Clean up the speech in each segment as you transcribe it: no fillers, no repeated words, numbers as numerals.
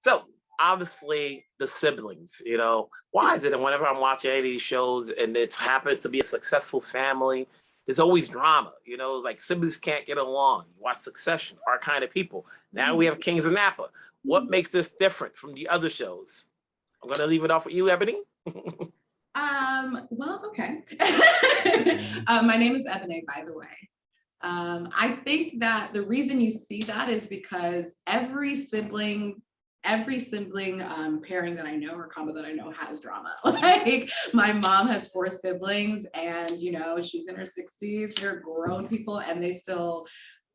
So obviously the siblings, why is it that whenever I'm watching any of these shows and it happens to be a successful family, there's always drama, it's like siblings can't get along. You watch Succession, our kind of people. Now we have Kings of Napa. What makes this different from the other shows? I'm gonna leave it off with you, Ebonée. Well, okay. My name is Ebonée, by the way. I think that the reason you see that is because every sibling pairing that I know or combo that I know has drama. Like my mom has 4 siblings and she's in her 60s, they're grown people and they still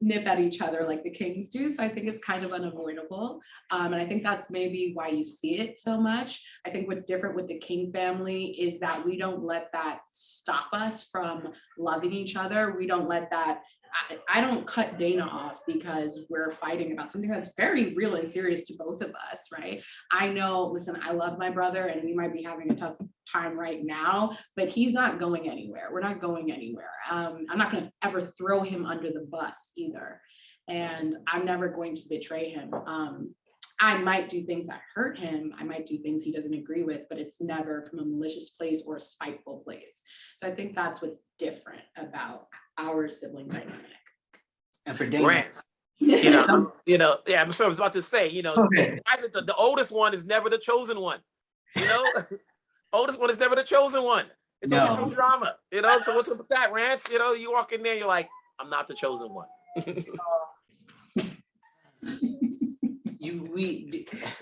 nip at each other like the Kings do. So I think it's kind of unavoidable. And I think that's maybe why you see it so much. I think what's different with the King family is that we don't let that stop us from loving each other. We don't let that, I don't cut Dana off because we're fighting about something that's very real and serious to both of us, right? I know, listen, I love my brother and we might be having a tough time right now, but he's not going anywhere. We're not going anywhere. I'm not going to ever throw him under the bus either. And I'm never going to betray him. I might do things that hurt him. I might do things he doesn't agree with, but it's never from a malicious place or a spiteful place. So I think that's what's different about our sibling dynamic. And for Dana, Rance, yeah, I'm sure I was about to say, okay. the oldest one is never the chosen one. Oldest one is never the chosen one. It's always some drama, So what's up with that, Rance? You walk in there, you're like, I'm not the chosen one.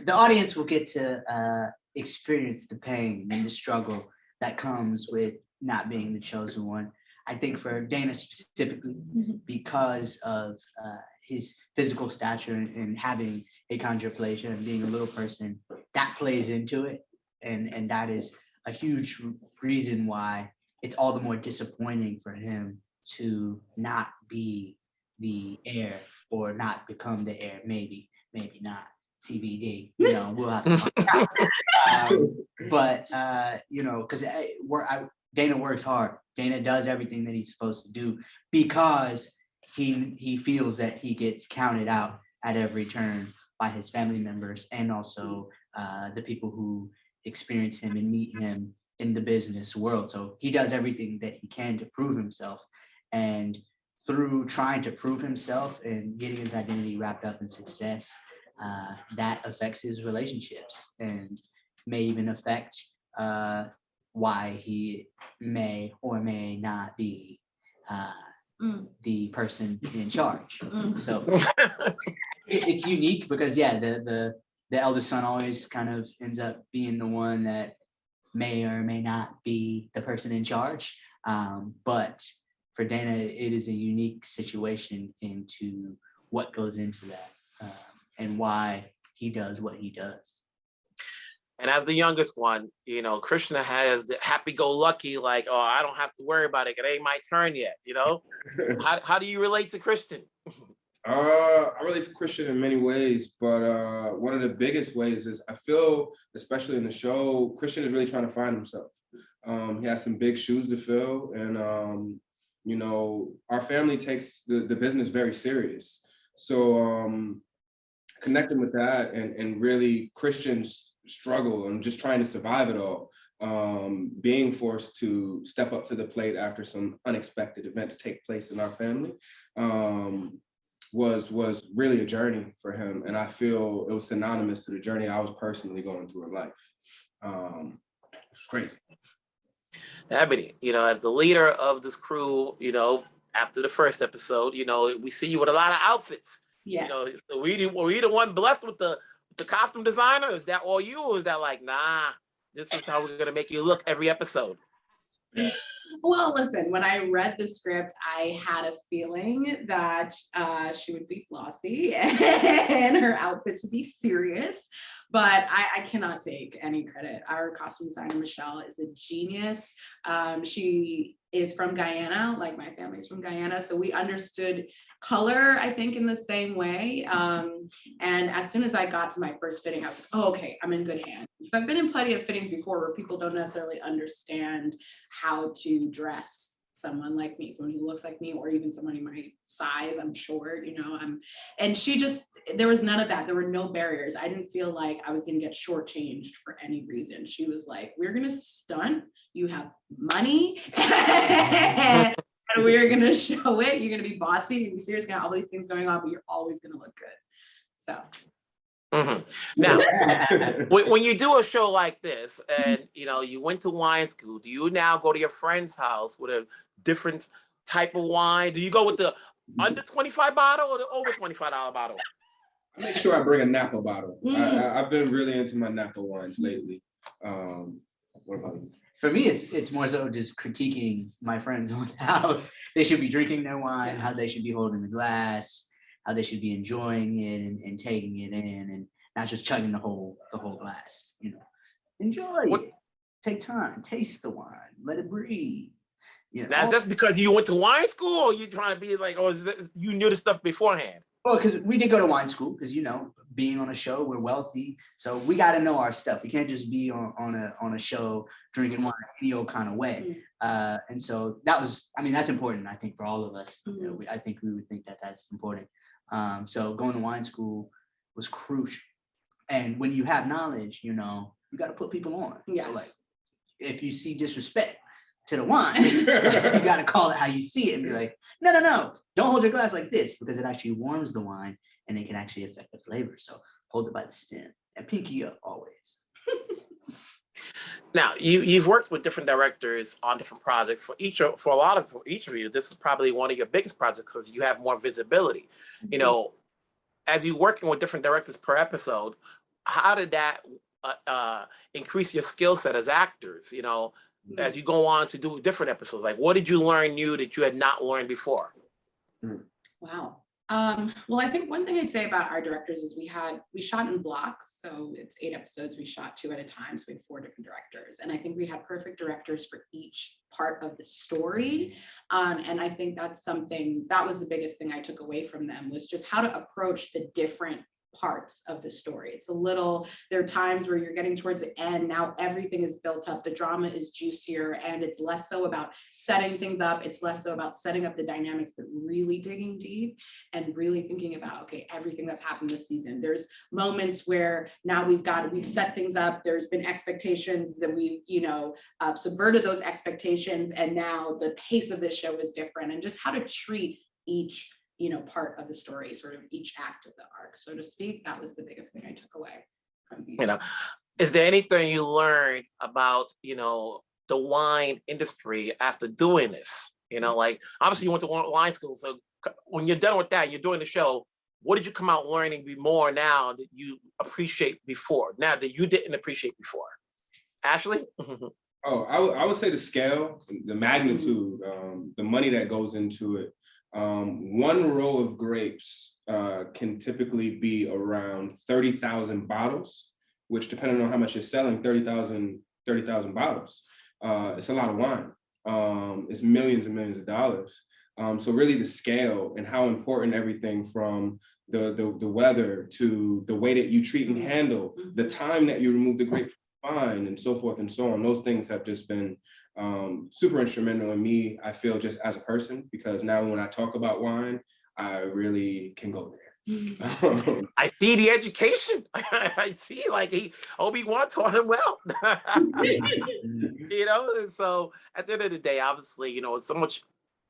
The audience will get to experience the pain and the struggle that comes with not being the chosen one. I think for Dana specifically, because of his physical stature and having achondroplasia and being a little person, that plays into it. And that is a huge reason why it's all the more disappointing for him to not be the heir or not become the heir. Maybe not. TBD. We'll have to find out. But because Dana works hard. Dana does everything that he's supposed to do because he feels that he gets counted out at every turn by his family members and also the people who experience him and meet him in the business world. So he does everything that he can to prove himself. And through trying to prove himself and getting his identity wrapped up in success, that affects his relationships and may even affect why he may or may not be the person in charge. So it's unique because the eldest son always kind of ends up being the one that may or may not be the person in charge. But for Dana, it is a unique situation into what goes into that and why he does what he does. And as the youngest one, Krishna has the happy-go-lucky, like, oh, I don't have to worry about it. It ain't my turn yet, How do you relate to Christian? I relate to Christian in many ways, but one of the biggest ways is I feel, especially in the show, Christian is really trying to find himself. He has some big shoes to fill, and our family takes the business very serious. So connecting with that and really Christian's struggle and just trying to survive it all, being forced to step up to the plate after some unexpected events take place in our family, was really a journey for him. And I feel it was synonymous to the journey I was personally going through in life. It's crazy. Ebonée, as the leader of this crew, after the first episode, we see you with a lot of outfits. Yes. So were you the one blessed with the costume designer? Is that all you, or is that like, nah, this is how we're gonna make you look every episode? Well, listen, when I read the script, I had a feeling that she would be flossy and her outfits would be serious, but I cannot take any credit. Our costume designer, Michelle, is a genius. She is from Guyana, like my family's from Guyana, so we understood color, I think, in the same way. And as soon as I got to my first fitting, I was like, oh, okay, I'm in good hands. So I've been in plenty of fittings before where people don't necessarily understand how to dress someone like me, someone who looks like me, or even someone in my size. I'm short, you know, and there was none of that. There were no barriers. I didn't feel like I was going to get shortchanged for any reason. She was like, we're going to stunt. You have money and we're going to show it. You're going to be bossy. You're going to be serious, got all these things going on, but you're always going to look good. So. Now, when you do a show like this, and you know you went to wine school, do you now go to your friend's house with a different type of wine? Do you go with the under $25 bottle or the over $25 bottle? I make sure I bring a Napa bottle. I've been really into my Napa wines lately. What about you? For me, it's more so just critiquing my friends on how they should be drinking their wine, how they should be holding the glass, how they should be enjoying it and taking it in, and not just chugging the whole glass. You know, enjoy it. Take time, taste the wine, let it breathe. You know, now, is that because you went to wine school, or you trying to be like, or is that, you knew the stuff beforehand? Well, because we did go to wine school, because, you know, being on a show, we're wealthy, so we got to know our stuff. We can't just be on a show drinking wine any old kind of way. And so that was, I mean, that's important, I think, for all of us. You know, I think we would think that that's important. So going to wine school was crucial. And when you have knowledge, you know, you got to put people on. Yes. So like, if you see disrespect to the wine, you got to call it how you see it and be like, no, don't hold your glass like this, because it actually warms the wine and it can actually affect the flavor. So hold it by the stem and pinky up always. Now, you've worked with different directors on different projects. For each of you, this is probably one of your biggest projects because you have more visibility. You know, as you're working with different directors per episode, how did that increase your skill set as actors? You know, as you go on to do different episodes, like what did you learn new that you had not learned before? Wow. Well, I think one thing I'd say about our directors is we shot in blocks. So it's 8 episodes. We shot 2 at a time. So we had 4 different directors. And I think we had perfect directors for each part of the story. And I think that was the biggest thing I took away from them, was just how to approach the different parts of the story. There are times where you're getting towards the end. Now everything is built up. The drama is juicier, and it's less so about setting things up. It's less so about setting up the dynamics, but really digging deep and really thinking about, okay, everything that's happened this season. There's moments where now we've set things up. There's been expectations that we've, subverted those expectations. And now the pace of this show is different, and just how to treat each part of the story, sort of each act of the arc, so to speak. That was the biggest thing I took away from these. Is there anything you learned about, the wine industry after doing this? Like obviously you went to wine school. So when you're done with that, you're doing the show, what did you come out learning more now that you appreciate before, now that you didn't appreciate before? Ashlee? Oh, I would say the scale, the magnitude, the money that goes into it. 1 row of grapes can typically be around 30,000 bottles, which depending on how much you're selling, 30,000 bottles. It's a lot of wine. It's millions and millions of dollars. So really the scale and how important everything from the weather to the way that you treat and handle, the time that you remove the grape from the vine and so forth and so on, those things have just been super instrumental in me, I feel, just as a person, because now when I talk about wine, I really can go there. I see the education. I see, like Obi-Wan taught him well. And so at the end of the day, obviously, so much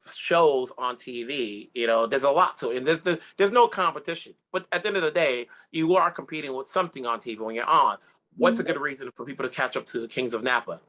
shows on TV, there's a lot to it, and there's no competition. But at the end of the day, you are competing with something on TV when you're on. What's a good reason for people to catch up to the Kings of Napa?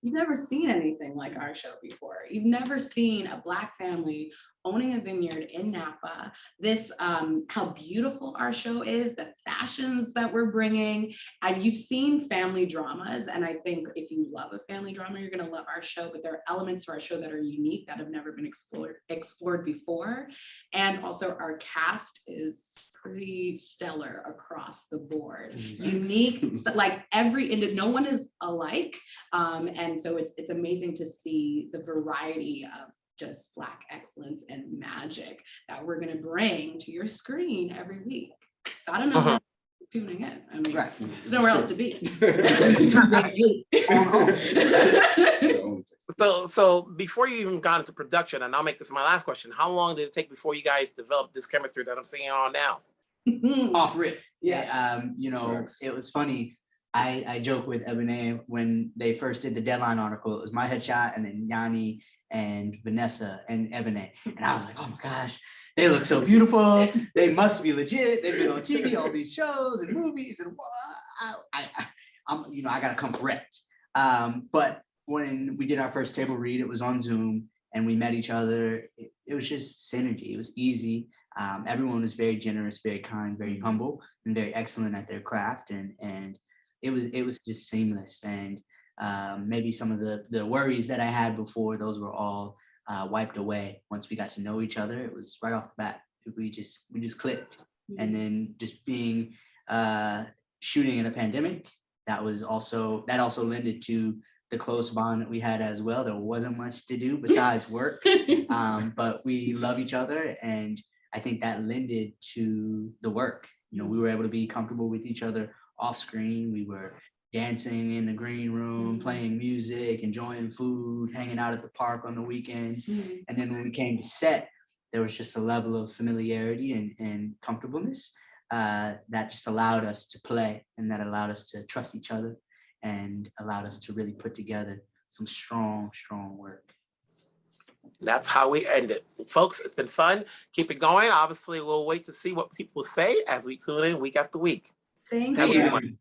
You've never seen anything like our show before. You've never seen a Black family owning a vineyard in Napa. This, how beautiful our show is, the fashions that we're bringing. You've seen family dramas, and I think if you love a family drama, you're gonna love our show, but there are elements to our show that are unique, that have never been explored before. And also our cast is pretty stellar across the board. Unique, like no one is alike. And so it's amazing to see the variety of just Black excellence and magic that we're going to bring to your screen every week. So I don't know if you're tuning in. I mean, there's nowhere else to be. So before you even got into production, and I'll make this my last question, how long did it take before you guys developed this chemistry that I'm seeing on now? Off rip. Yeah. You know, Facts. it was funny. I joke with Ebonée when they first did the deadline article. It was my headshot and then Yanni and Vanessa and Ebonée. And I was like, oh my gosh, they look so beautiful. They must be legit. They've been on TV, all these shows and movies. And I'm, you know, I gotta come correct. But when we did our first table read, it was on Zoom and we met each other. It was just synergy. It was easy. Everyone was very generous, very kind, very humble, and very excellent at their craft. And it was just seamless. And maybe some of the worries that I had before, those were all wiped away once we got to know each other. It was right off the bat. We just clicked. And then just being shooting in a pandemic, that also lended to the close bond that we had as well. There wasn't much to do besides work, but we love each other, and I think that lended to the work. You know, we were able to be comfortable with each other off screen. We were dancing in the green room, playing music, enjoying food, hanging out at the park on the weekends. And then when we came to set, there was just a level of familiarity and comfortableness that just allowed us to play, and that allowed us to trust each other, and allowed us to really put together some strong work. That's how we end it. Folks, it's been fun. Keep it going. Obviously, we'll wait to see what people say as we tune in week after week. Thank Have a you. good one.